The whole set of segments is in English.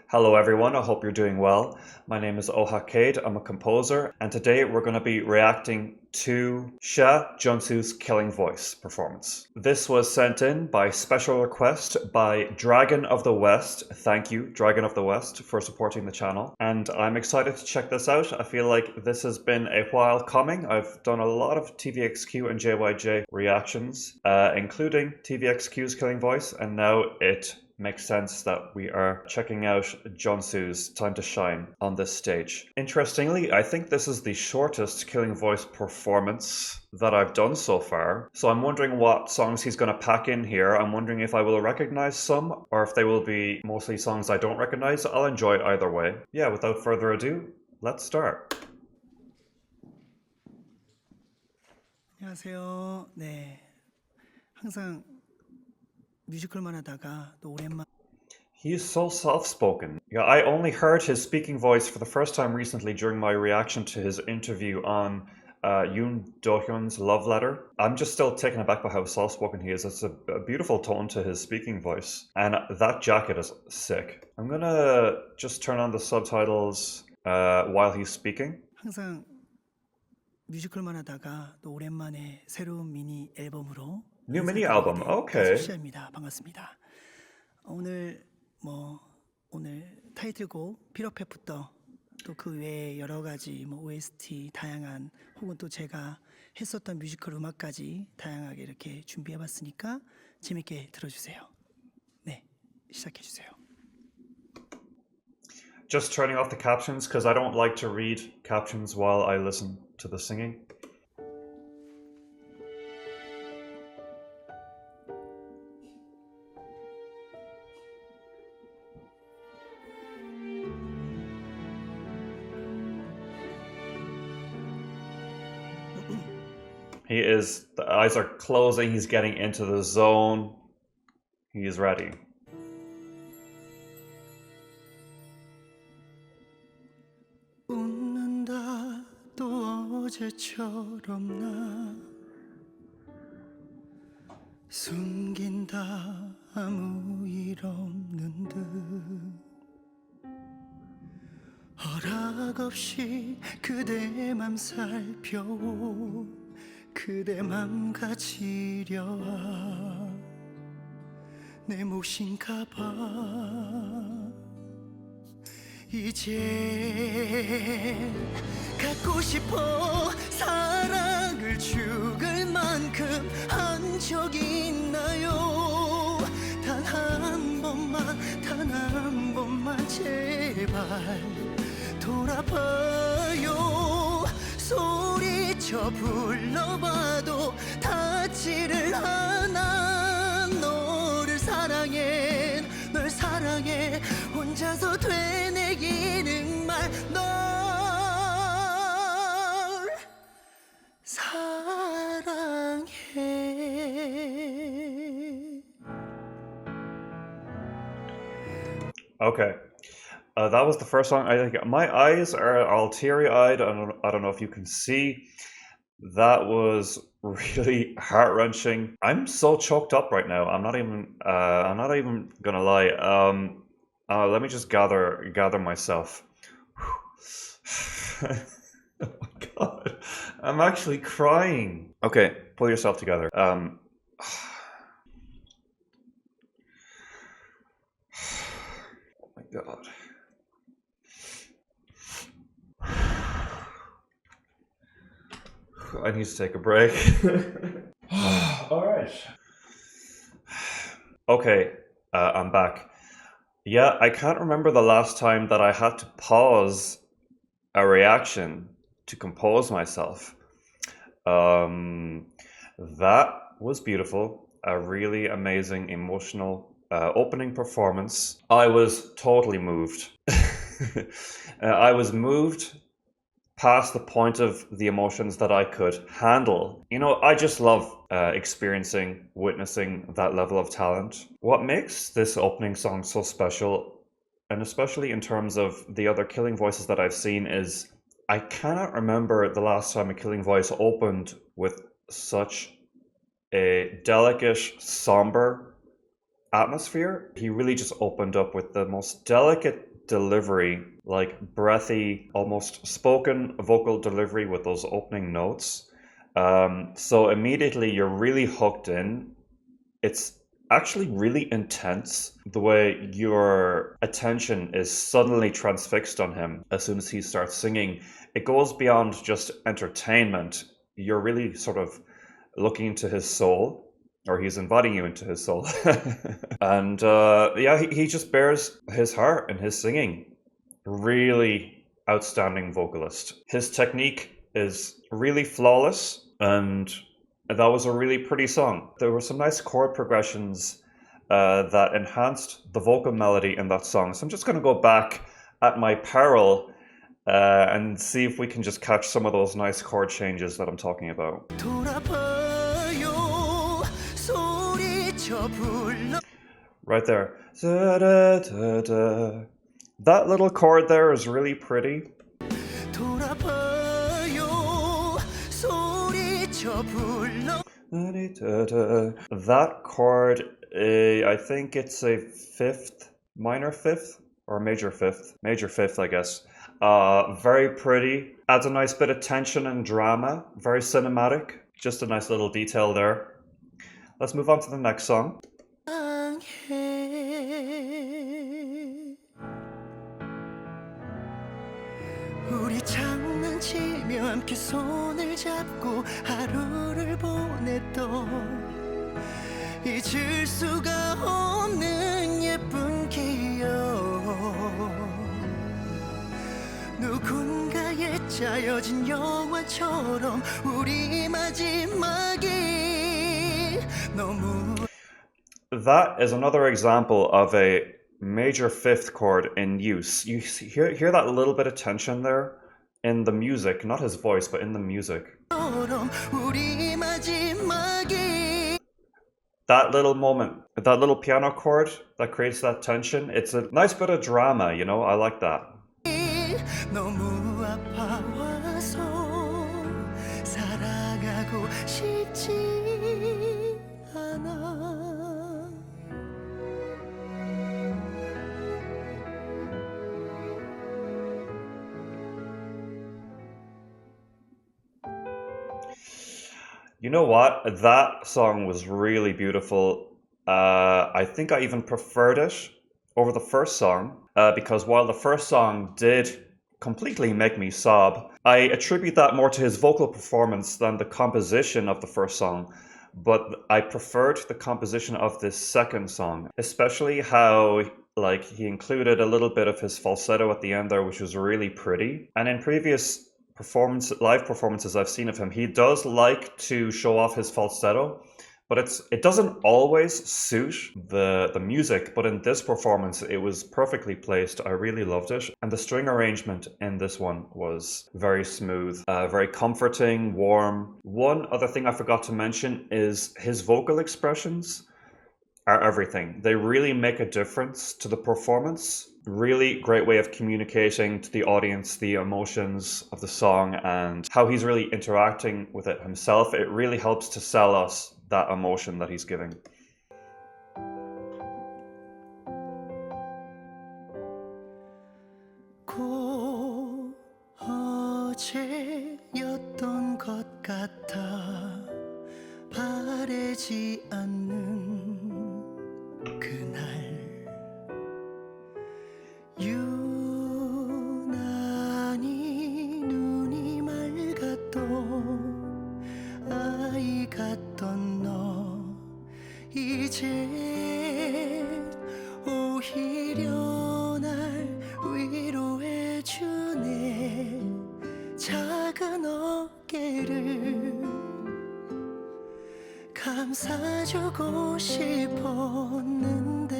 Hello everyone, I hope you're doing well. My name is Ohakade, I'm a composer, and today we're going to be reacting to Junsu's Killing Voice performance. This was sent in by special request by Dragon of the West. Thank you, Dragon of the West, for supporting the channel. And I'm excited to check this out. I feel like this has been a while coming. I've done a lot of TVXQ and JYJ reactions, including TVXQ's Killing Voice, and now it makes sense that we are checking out Junsu's Time to Shine on this stage. Interestingly, I think this is the shortest Killing Voice performance that I've done so far. So I'm wondering what songs he's going to pack in here. I'm wondering if I will recognize some or if they will be mostly songs I don't recognize. I'll enjoy it either way. Yeah, without further ado, let's start. 안녕하세요. 네, 항상 뮤지컬만 하다가 또 오랜만. He is so soft-spoken. Yeah, I only heard his speaking voice for the first time recently during my reaction to his interview on Yoon Do-hyun's Love Letter. I'm just still taken aback by how soft-spoken he is. It's a beautiful tone to his speaking voice. And that jacket is sick. I'm gonna just turn on the subtitles while he's speaking. 항상 뮤지컬만 하다가 또 오랜만에 새로운 미니 앨범으로 New mini album, okay. 소시아입니다. 반갑습니다. 오늘 타이틀곡 피로펫부터 또 그 외에 여러 가지 OST 다양한 혹은 또 제가 했었던 뮤지컬 음악까지 다양하게 이렇게 준비해봤으니까 재밌게 들어주세요. 네, 시작해주세요. Just turning off the captions because I don't like to read captions while I listen to the singing. The eyes are closing, he's getting into the zone. He is ready. 웃는다 또 어제처럼 나 숨긴다 아무 일 없는 듯 허락 없이 그대 맘 살펴온 그대 맘 가지려와 내 몫인가 봐 이제 갖고 싶어 사랑을 죽을 만큼 한 적이 있나요 단 한 번만 제발 돌아봐요 소리쳐 불러봐도 닿지를 않아 너를 사랑해 널 사랑해 혼자서 되뇌기는 말 널 사랑해. Okay. That was the first song. I think my eyes are all teary-eyed. I don't know if you can see. That was really heart-wrenching. I'm so choked up right now. I'm not even gonna lie. Let me just gather myself. Oh my god, I'm actually crying. Okay, pull yourself together. Oh my god. I need to take a break. All right. Okay, I'm back. Yeah, I can't remember the last time that I had to pause a reaction to compose myself. That was beautiful. A really amazing, emotional opening performance. I was totally moved. I was moved past the point of the emotions that I could handle. You know, I just love witnessing that level of talent. What makes this opening song so special, and especially in terms of the other Killing Voices that I've seen, is I cannot remember the last time a Killing Voice opened with such a delicate, somber atmosphere. He really just opened up with the most delicate delivery, like breathy, almost spoken vocal delivery with those opening notes. So immediately you're really hooked in. It's actually really intense the way your attention is suddenly transfixed on him as soon as he starts singing. It goes beyond just entertainment. You're really sort of looking into his soul, or he's inviting you into his soul. And yeah, he just bears his heart in his singing. Really outstanding vocalist. His technique is really flawless, and that was a really pretty song. There were some nice chord progressions that enhanced the vocal melody in that song. So I'm just going to go back at my peril and see if we can just catch some of those nice chord changes that I'm talking about. Right there. Da-da-da-da. That little chord there is really pretty. That chord, I think it's a fifth, minor fifth, or major fifth, I guess. Very pretty, adds a nice bit of tension and drama, very cinematic, just a nice little detail there. Let's move on to the next song. 우리 장난치며 함께 손을 잡고 하루를 보냈던 잊을 수가 없는 예쁜 기억 누군가에 짜여진 영화처럼 우리 마지막이 너무. That is another example of a major fifth chord in use. You hear that little bit of tension there in the music, not his voice, but in the music. That little moment, that little piano chord that creates that tension, it's a nice bit of drama, you know, I like that. You know what? That song was really beautiful. I think I even preferred it over the first song because while the first song did completely make me sob, I attribute that more to his vocal performance than the composition of the first song. But I preferred the composition of this second song, especially how like he included a little bit of his falsetto at the end there, which was really pretty. And in previous live performances I've seen of him, he does like to show off his falsetto, but it doesn't always suit the music. But in this performance, it was perfectly placed. I really loved it, and the string arrangement in this one was very smooth, very comforting, warm. One other thing I forgot to mention is his vocal expressions are everything. They really make a difference to the performance. Really great way of communicating to the audience the emotions of the song and how he's really interacting with it himself. It really helps to sell us that emotion that he's giving. 어제였던 것 같아 바래지 않는 그날 유난히 눈이 맑았던 아이 같던 너 이제 오히려 날 위로해주네 작은 어깨를 감싸주고 싶었는데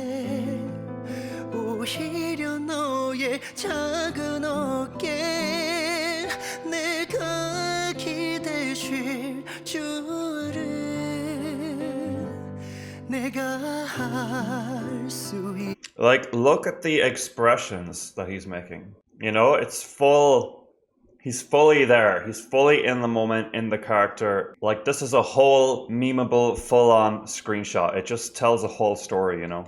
오히려 너의 작은 어깨 내가 기대실 줄은 내가 할 수 있. Like, look at the expressions that he's making. You know, it's full. He's fully there. He's fully in the moment, in the character. Like, this is a whole memeable, full-on screenshot. It just tells a whole story, you know?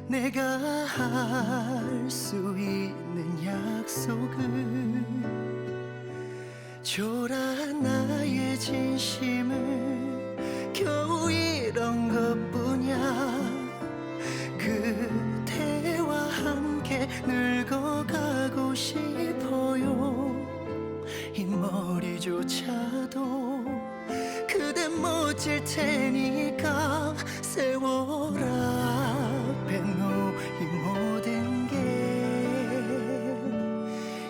내가 할 수 있는 약속을 줘라 나의 진심을 겨우 이런 것뿐이야 그대와 함께 늙어가고 싶어요 이 머리조차도 그대 멋질 테니까 세월 앞에 놓인 모든 게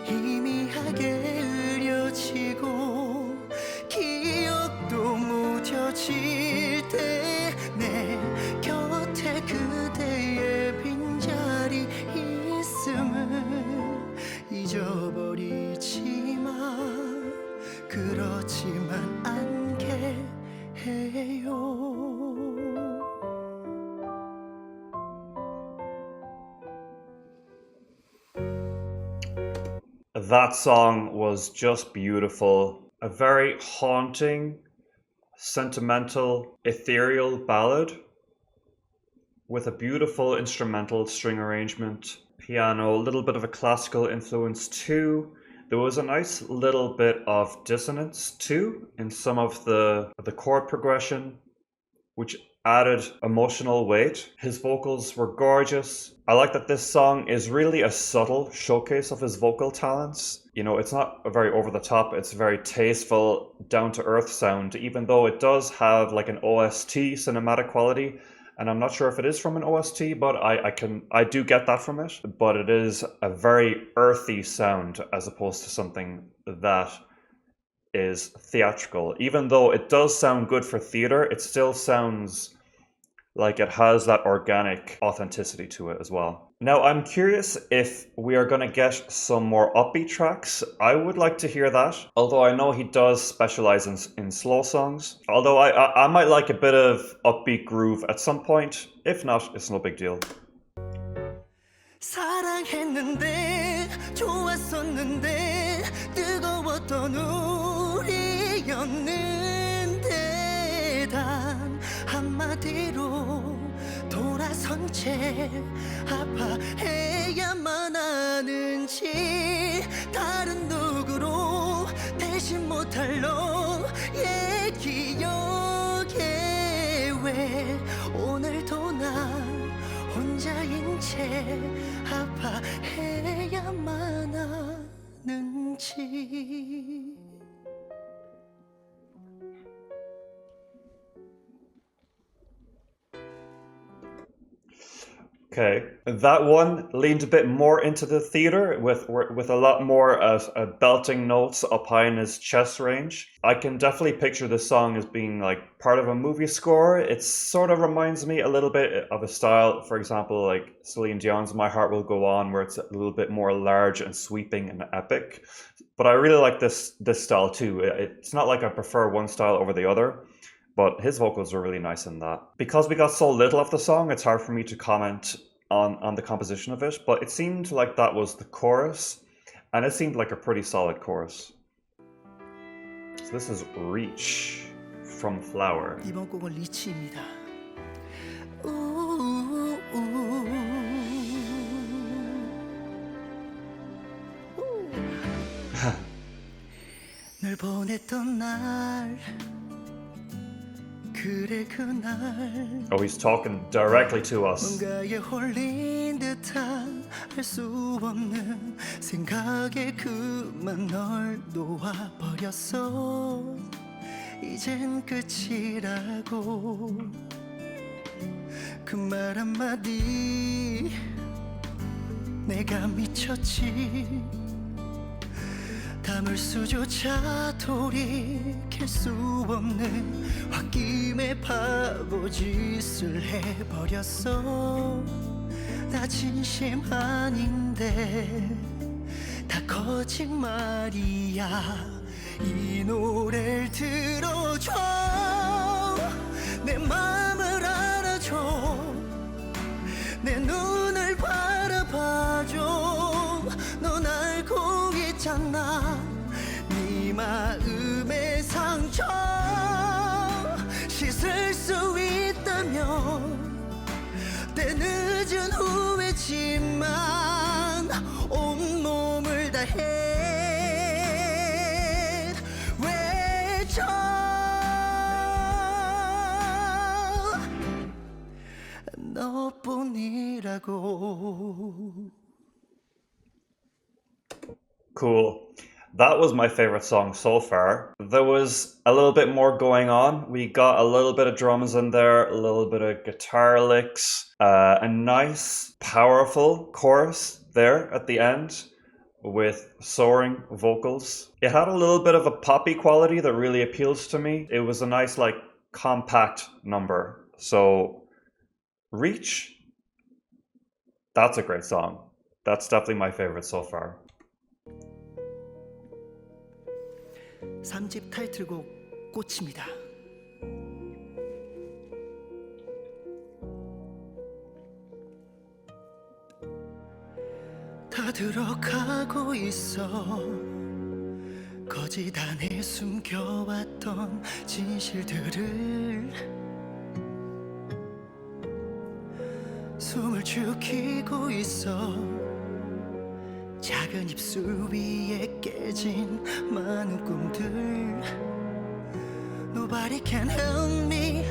희미하게 흐려지고 기억도 무뎌질 때 내 곁에 그대의 빈자리 있음을 잊어버리지만 그렇지만 않게 해요 That song was just beautiful. A very haunting, sentimental, ethereal ballad with a beautiful instrumental string arrangement, piano, a little bit of a classical influence too. There was a nice little bit of dissonance too in some of the chord progression, which added emotional weight. His vocals were gorgeous. I like that this song is really a subtle showcase of his vocal talents. You know, it's not a very over the top, it's a very tasteful, down to earth sound, even though it does have like an OST cinematic quality. And I'm not sure if it is from an OST, but I do get that from it. But it is a very earthy sound as opposed to something that is theatrical. Even though it does sound good for theater, it still sounds like it has that organic authenticity to it as well. Now, I'm curious if we are going to get some more upbeat tracks. I would like to hear that, although I know he does specialize in slow songs. Although I might like a bit of upbeat groove at some point. If not, it's no big deal. 사랑했는데 좋았었는데 뜨거웠던 우리였는데 단 한마디로 돌아선 채 아파해야만 하는지 다른 누구로 대신 못할 너의 기억에 왜 오늘도 난 혼자인 채 아파해야만 하는지 Okay, that one leaned a bit more into the theater with a lot more belting notes up high in his chest range. I can definitely picture this song as being like part of a movie score. It sort of reminds me a little bit of a style, for example, like Celine Dion's "My Heart Will Go On," where it's a little bit more large and sweeping and epic. But I really like this style too. It's not like I prefer one style over the other. But his vocals were really nice in that. Because we got so little of the song, it's hard for me to comment on the composition of it, but it seemed like that was the chorus, and it seemed like a pretty solid chorus. So this is Reach from Flower. 이번 곡은 리치입니다. 널 보냈던 날 그래 그날 Oh, he's talking directly to us. 뭔가에 홀린 듯한 할 수 없는 생각에 그만 널 놓아버렸어 이젠 끝이라고 그 말 한마디 내가 미쳤지 담을 수조차 돌이킬 수 없는 홧김에 바보짓을 해버렸어 다 진심 아닌데 다 거짓말이야 이 노래를 들어줘 내 맘을 알아줘 내 눈을 바라봐줘 넌 알고 있잖아 네 마음의 상처 씻을 수 있다면 때 늦은 후회지만 가고. Cool. That was my favorite song so far. There was a little bit more going on. We got a little bit of drums in there, a little bit of guitar licks, a nice, powerful chorus there at the end with soaring vocals. It had a little bit of a poppy quality that really appeals to me. It was a nice, like, compact number. So, Reach, that's a great song. That's definitely my favorite so far. 3집 타이틀곡 꽃입니다. 다 들어가고 있어 거짓 안에 숨겨왔던 진실들을 숨을 죽이고 있어 작은 입술 위에 깨진 많은 꿈들 Nobody can help me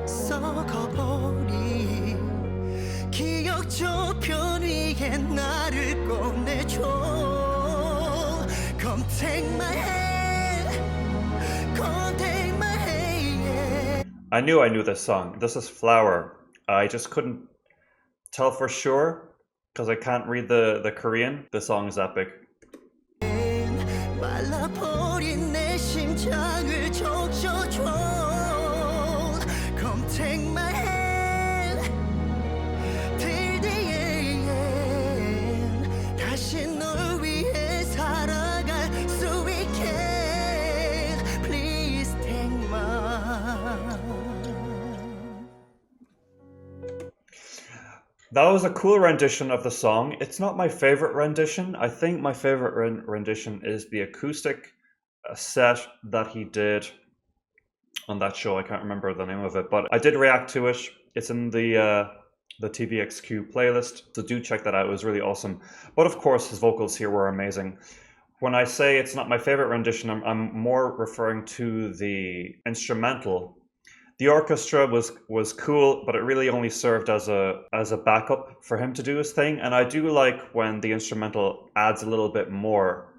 썩어버린 기억 저편 위에 나를 꺼내줘 Come take my hand Come take my hand I knew this song. This is Flower. I just couldn't tell for sure because I can't read the Korean. The song is epic. 말라버린 내 심장을 적셔줘 Come take my hand Till the end 다시 널 위해 살아갈 수 있게 Please take my That was a cool rendition of the song. It's not my favorite rendition. I think my favorite rendition is the acoustic set that he did on that show. I can't remember the name of it, but I did react to it. It's in the TVXQ playlist, so do check that out. It was really awesome. But of course, his vocals here were amazing. When I say it's not my favorite rendition, I'm more referring to the instrumental. The orchestra was cool, but it really only served as a backup for him to do his thing. And I do like when the instrumental adds a little bit more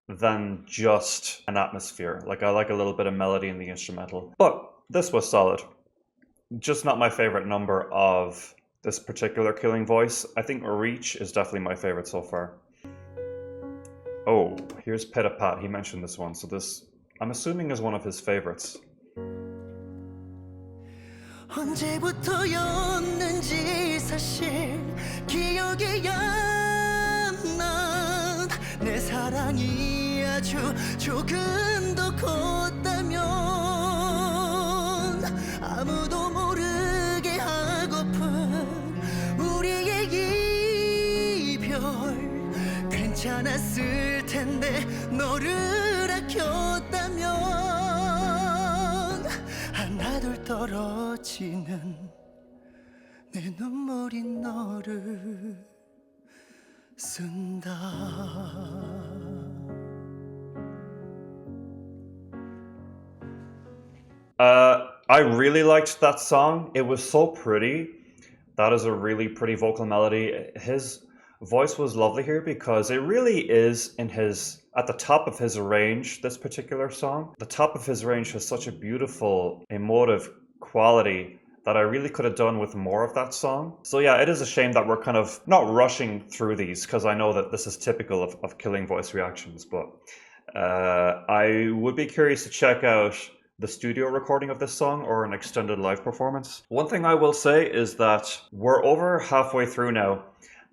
than just an atmosphere. Like I like a little bit of melody in the instrumental. But this was solid. Just not my favorite number of this particular Killing Voice. I think Reach is definitely my favorite so far. Oh, here's Pita Pat. He mentioned this one, so this I'm assuming is one of his favorites. 언제부터였는지 사실 기억이 안 나 내 사랑이 아주 조금 더 컸다면 아무도 모르게 하고픈 우리의 이별 괜찮았을 텐데 너를 아꼈다면 하나둘 떨어지는 내 눈물이 너를 쓴다 I really liked that song. It was so pretty. That is a really pretty vocal melody. His voice was lovely here because it really is at the top of his range, this particular song. The top of his range has such a beautiful, emotive quality that I really could have done with more of that song. So yeah, it is a shame that we're kind of not rushing through these because I know that this is typical of Killing Voice reactions, but I would be curious to check out the studio recording of this song or an extended live performance. One thing I will say is that we're over halfway through now,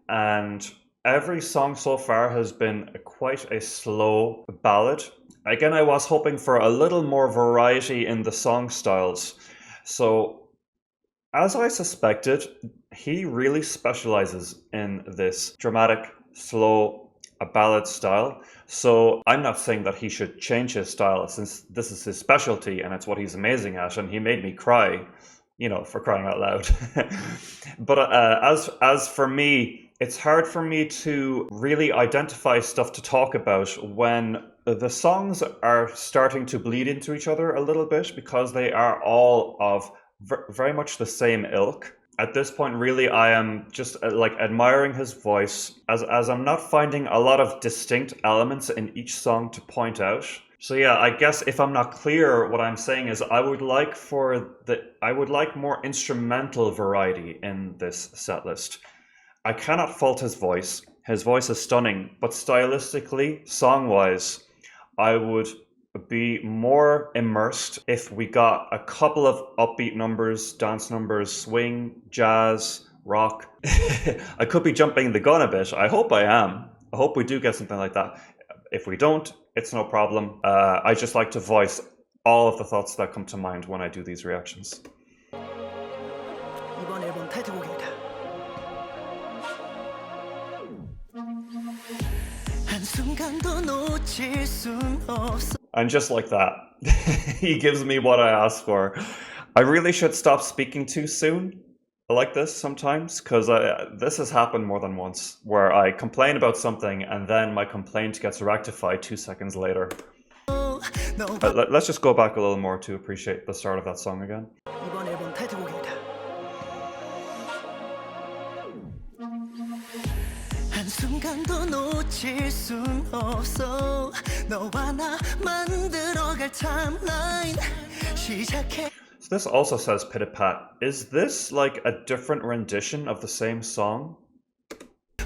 and every song so far has been quite a slow ballad. Again, I was hoping for a little more variety in the song styles. So, as I suspected, he really specializes in this dramatic, slow, a ballad style. So I'm not saying that he should change his style since this is his specialty and it's what he's amazing at, and he made me cry, for crying out loud. But as for me, it's hard for me to really identify stuff to talk about when the songs are starting to bleed into each other a little bit because they are all of very much the same ilk. At this point, really, I am just like admiring his voice as I'm not finding a lot of distinct elements in each song to point out. So yeah, I guess if I'm not clear, what I'm saying is I would like more instrumental variety in this set list. I cannot fault his voice. His voice is stunning, but stylistically, song-wise, I would be more immersed if we got a couple of upbeat numbers, dance numbers, swing, jazz, rock. I could be jumping the gun a bit. I hope I am. I hope we do get something like that. If we don't, it's no problem. I just like to voice all of the thoughts that come to mind when I do these reactions. 이번 앨범 타이틀곡입니다. 한순간도 놓칠 순 없어. And just like that, he gives me what I asked for. I really should stop speaking too soon like this sometimes, because this has happened more than once, where I complain about something and then my complaint gets rectified 2 seconds later. Let's just go back a little more to appreciate the start of that song again. 이번 앨범 타이틀곡입니다. 한순간도 놓칠 순 없어. 너와 나 만들어갈 타임라인 시작해. So this also says Pit Pat. Is this like a different rendition of the same song?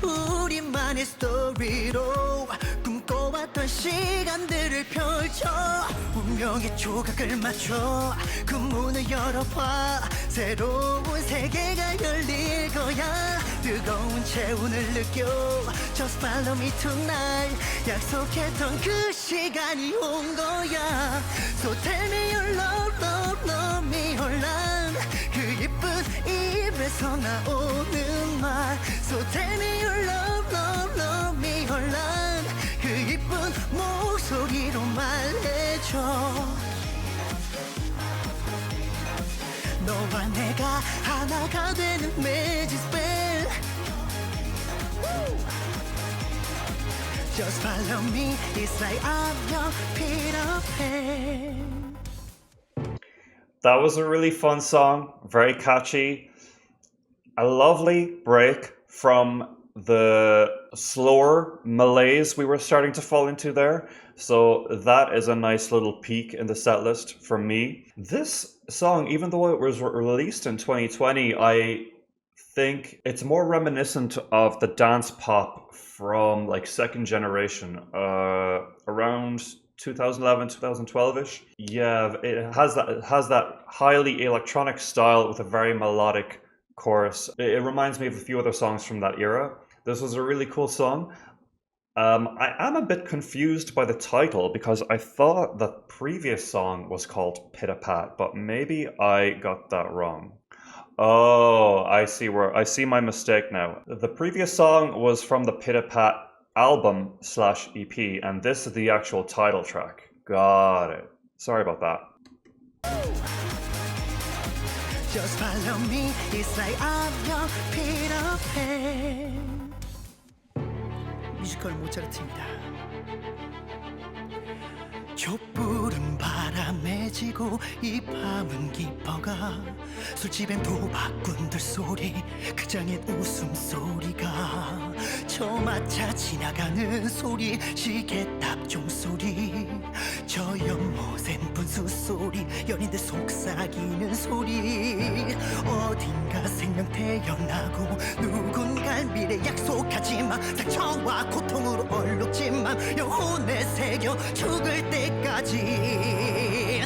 우리만의 스토리로 꿈꿔왔던 시간들을 펼쳐 운명의 조각을 맞춰 그 문을 열어봐 새로운 세계가 열릴 거야 뜨거운 체온을 느껴 Just follow me tonight 약속했던 그 시간이 온 거야 So tell me your love, love, love me 혼란 그 이쁜 입에서 나오는 말 So tell me your love, love, love me 혼란 그 이쁜 목소리로 말해줘 너와 내가 하나가 되는 magic spell Just follow me, it's like I'm your Peter Pan That was a really fun song, very catchy. A lovely break from the slower malaise we were starting to fall into there. So that is a nice little peak in the set list for me. This song, even though it was released in 2020, I think it's more reminiscent of the dance pop from like second generation, around 2011, 2012-ish. Yeah, it has that highly electronic style with a very melodic chorus. It reminds me of a few other songs from that era. This was a really cool song. I am a bit confused by the title because I thought the previous song was called Pit Pat, but maybe I got that wrong. Oh, I see my mistake now. The previous song was from the Pit Pat album / EP, and this is the actual title track. Got it. Sorry about that. Just follow me, it's like I'm your Peter Pan. 뮤지컬 모차르트입니다. 촛불은 바람에 지고 이 밤은 깊어가 술집엔 도박꾼들 소리 그 장엔 웃음소리가 저마차 지나가는 소리 시계 탑종 소리 저 연못엔 분수 소리 연인들 속삭이는 소리 어딘가 생명 태어나고 누군가 미래 약속하지만 상처와 고통으로 얼룩지만 영혼에 새겨 죽을 때까지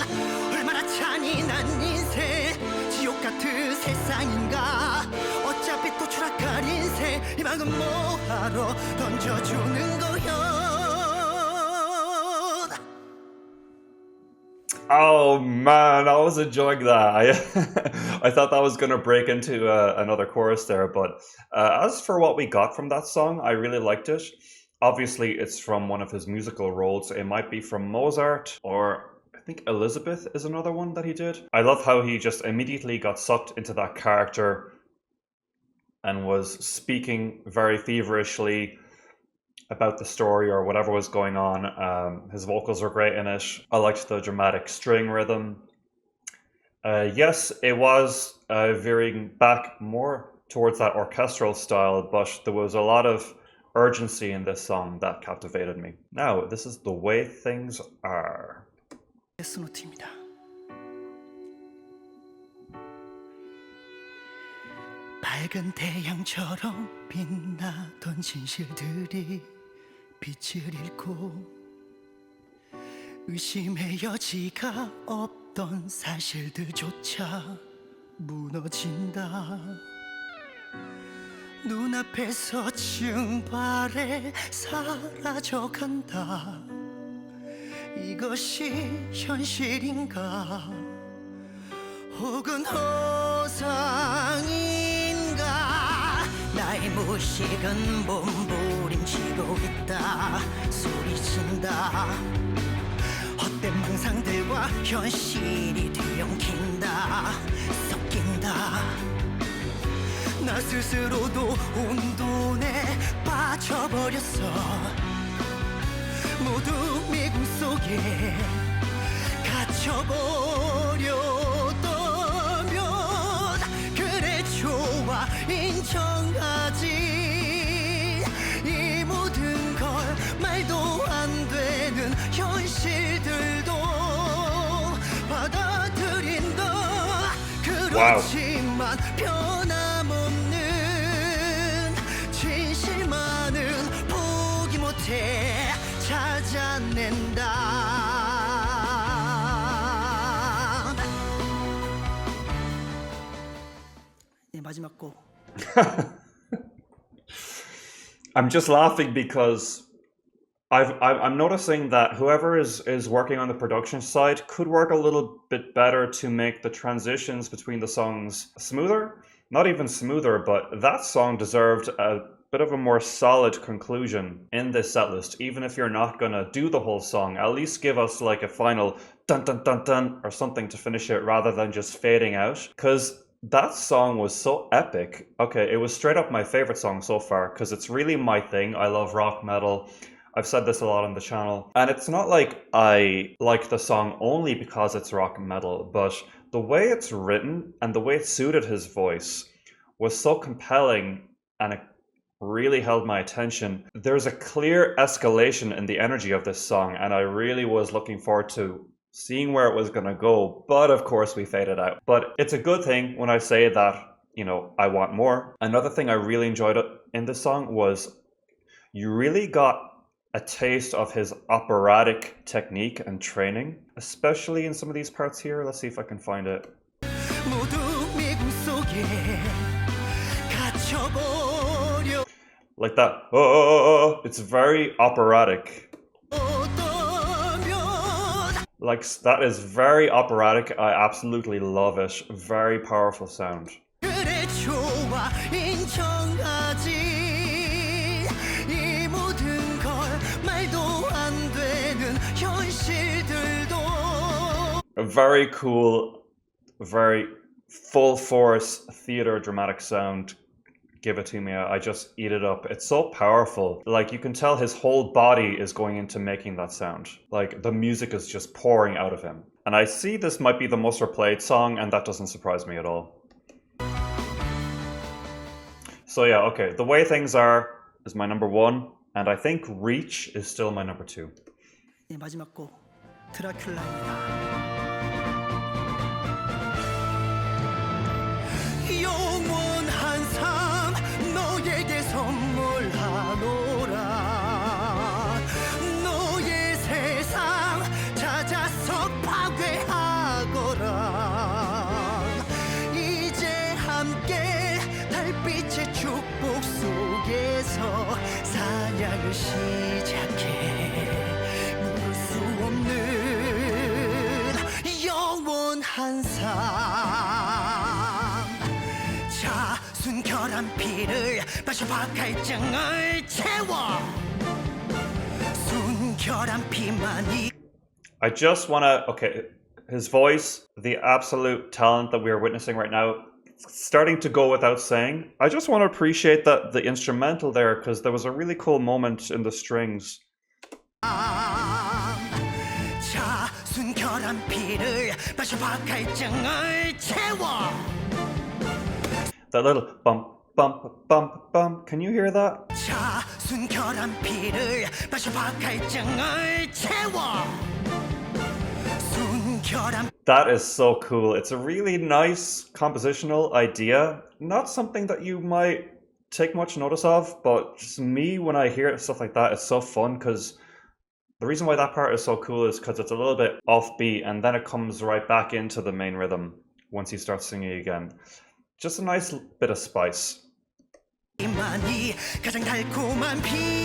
얼마나 잔인한 인생 지옥 같은 세상인가 어차피 또 추락할 인생 희망은 뭐하러 던져주는 거야 Oh man, I was enjoying that. I thought that was going to break into another chorus there, but as for what we got from that song, I really liked it. Obviously, it's from one of his musical roles. It might be from Mozart, or I think Elizabeth is another one that he did. I love how he just immediately got sucked into that character and was speaking very feverishly about the story or whatever was going on. His vocals were great in it. I liked the dramatic string rhythm. Yes, it was veering back more towards that orchestral style, but there was a lot of urgency in this song that captivated me. Now, this is The Way Things Are. 데스노트입니다. 밝은 태양처럼 빛나던 진실들이 빛을 잃고 의심의 여지가 없던 사실들조차 무너진다. 눈앞에서 증발해 사라져간다. 이것이 현실인가 혹은 허상인가. 나의 무식은 몸부림치고 있다. 소리친다. 헛된 망상들과 현실이 뒤엉킨다. 섞인다. 나 스스로도 혼돈에 빠져버렸어. 모두 미궁 속에 갇혀버렸다면 그래 좋아 인정하지. 이 모든 걸 말도 안 되는 현실들도 받아들인다. 그렇지만 변함없는 진실만은 포기 못해 찾아낸다. 네, 마지막 곡. I'm just laughing because I'm noticing that whoever is working on the production side could work a little bit better to make the transitions between the songs smoother. Not even smoother, but that song deserved a bit of a more solid conclusion in this setlist. Even if you're not gonna do the whole song, at least give us like a final dun dun dun dun or something to finish it rather than just fading out. Because that song was so epic. Okay, it was straight up my favorite song so far because it's really my thing. I love rock metal. I've said this a lot on the channel. And it's not like I like the song only because it's rock metal, but the way it's written and the way it suited his voice was so compelling and it really held my attention. There's a clear escalation in the energy of this song, and I really was looking forward to seeing where it was going to go, but of course we faded out. But it's a good thing when I say that, you know, I want more. Another thing I really enjoyed in this song was you really got a taste of his operatic technique and training, especially in some of these parts here. Let's see if I can find it. Like that. Oh, it's very operatic. Like, that is very operatic. I absolutely love it. Very powerful sound. A very cool, very full force theater dramatic sound. Give it to me. I just eat it up. It's so powerful. Like, you can tell his whole body is going into making that sound. Like, the music is just pouring out of him. And I see this might be the most replayed song, and that doesn't surprise me at all. So yeah, okay. The Way Things Are is my number 1, and I think Reach is still my number 2. 네, 마지막 곡 드라큘라입니다. 영원한 삶 너에게 선물하노라. 너의 세상 찾아서 파괴하거라. 이제 함께 달빛의 축복 속에서 사냥을 시작해. 물을 수 없는 영원한 삶. 자, 순결한 피를 마셔봐. 갈증을 채워. 순결한 피만이. I just wanna, okay, his voice, the absolute talent that we are witnessing right now, starting to go without saying. I just want to appreciate that the instrumental there, because there was a really cool moment in the strings. 자, 순결한 피를 마셔 박할증을 채워. That little bump, bump, bump, bump. Can you hear that? 자, 순결한 피를 마셔 박할증을 채워. 순결한 That is so cool. It's a really nice compositional idea. Not something that you might take much notice of, but just me, when I hear stuff like that, it's so fun because the reason why that part is so cool is because it's a little bit offbeat and then it comes right back into the main rhythm once he starts singing again. Just a nice bit of spice. 피만이 가장 달콤한 피.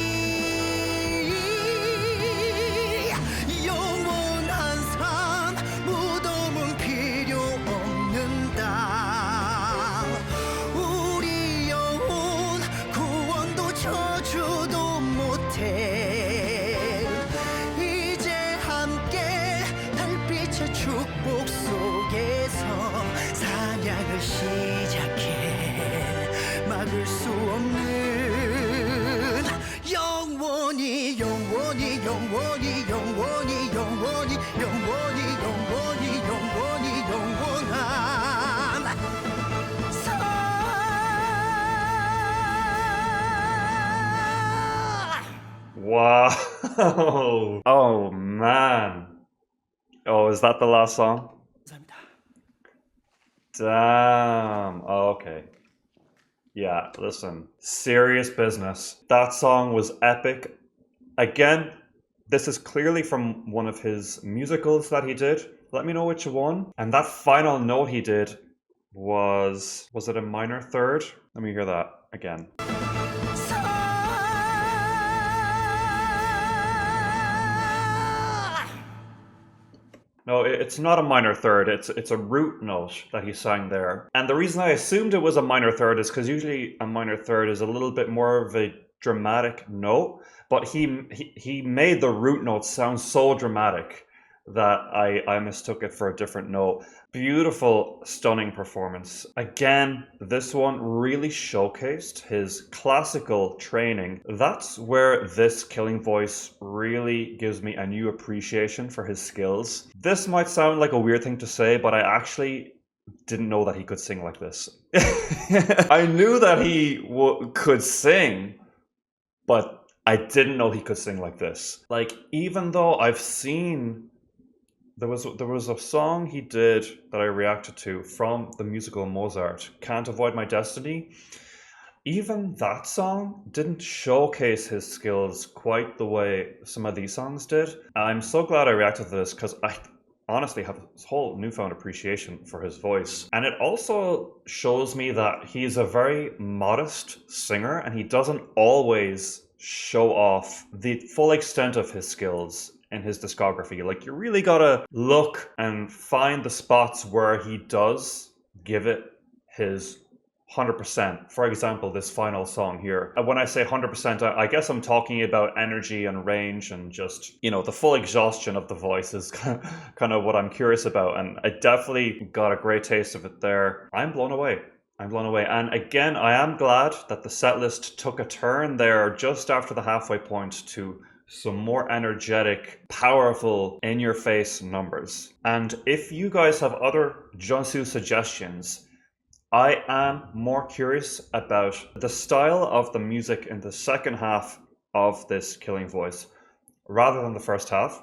영원한 삶 무덤은 필요 없는다. 우리 영혼 구원도 저주도 못해. 이제 함께 달빛의 축복 속에서 사냥을 시작해. 막을 수 없는 영원히 영원히 영원히 영원히 영원히 영원히 영원히 영원히 영원한 삶. Wow. Oh man. Oh, is that the last song? 감사합니다. Damn. Oh, okay. Yeah, listen. Serious business. That song was epic. Again, this is clearly from one of his musicals that he did. Let me know which one. And that final note he did was it a minor third? Let me hear that again. No, it's not a minor third. It's a root note that he sang there. And the reason I assumed it was a minor third is because usually a minor third is a little bit more of a dramatic note, but he made the root note sound so dramatic that I mistook it for a different note. Beautiful, stunning performance. Again, this one really showcased his classical training. That's where this Killing Voice really gives me a new appreciation for his skills. This might sound like a weird thing to say, but I actually didn't know that he could sing like this. I knew that he could sing, but I didn't know he could sing like this. Like, even though I've seen... There was a song he did that I reacted to from the musical Mozart, Can't Avoid My Destiny. Even that song didn't showcase his skills quite the way some of these songs did. I'm so glad I reacted to this because I honestly have this whole newfound appreciation for his voice. And it also shows me that he's a very modest singer and he doesn't always show off the full extent of his skills in his discography. Like, you really gotta look and find the spots where he does give it his 100%. For example, this final song here. And when I say 100%, I guess I'm talking about energy and range and just, you know, the full exhaustion of the voice is kind of what I'm curious about. And I definitely got a great taste of it there. I'm blown away. I'm blown away. And again, I am glad that the setlist took a turn there just after the halfway point to some more energetic, powerful, in-your-face numbers. And if you guys have other Junsu suggestions, I am more curious about the style of the music in the second half of this Killing Voice rather than the first half.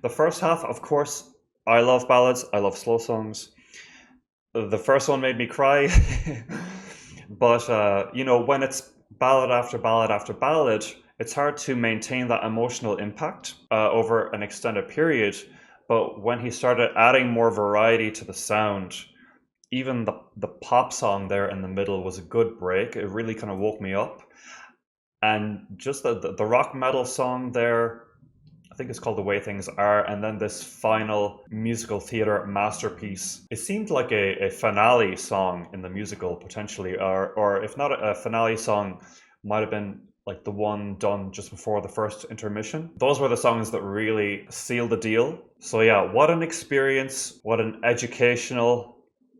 The first half, of course, I love ballads, I love slow songs. The first one made me cry, but you know, when it's ballad after ballad after ballad, it's hard to maintain that emotional impact over an extended period. But when he started adding more variety to the sound, even the pop song there in the middle was a good break. It really kind of woke me up. And just the rock metal song there, I think it's called The Way Things Are, and then this final musical theater masterpiece. It seemed like a finale song in the musical, potentially, or if not a finale song, might have been like the one done just before the first intermission. Those were the songs that really sealed the deal. So yeah, what an experience, what an educational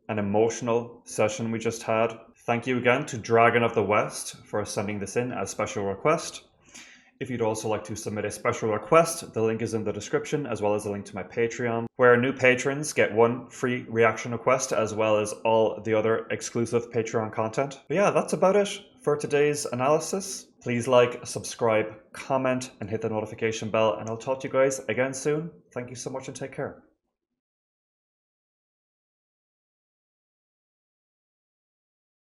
and emotional session we just had. Thank you again to Dragon of the West for sending this in as special request. If you'd also like to submit a special request, the link is in the description, as well as a link to my Patreon, where new patrons get one free reaction request, as well as all the other exclusive Patreon content. But yeah, that's about it for today's analysis. Please like, subscribe, comment, and hit the notification bell, and I'll talk to you guys again soon. Thank you so much and take care.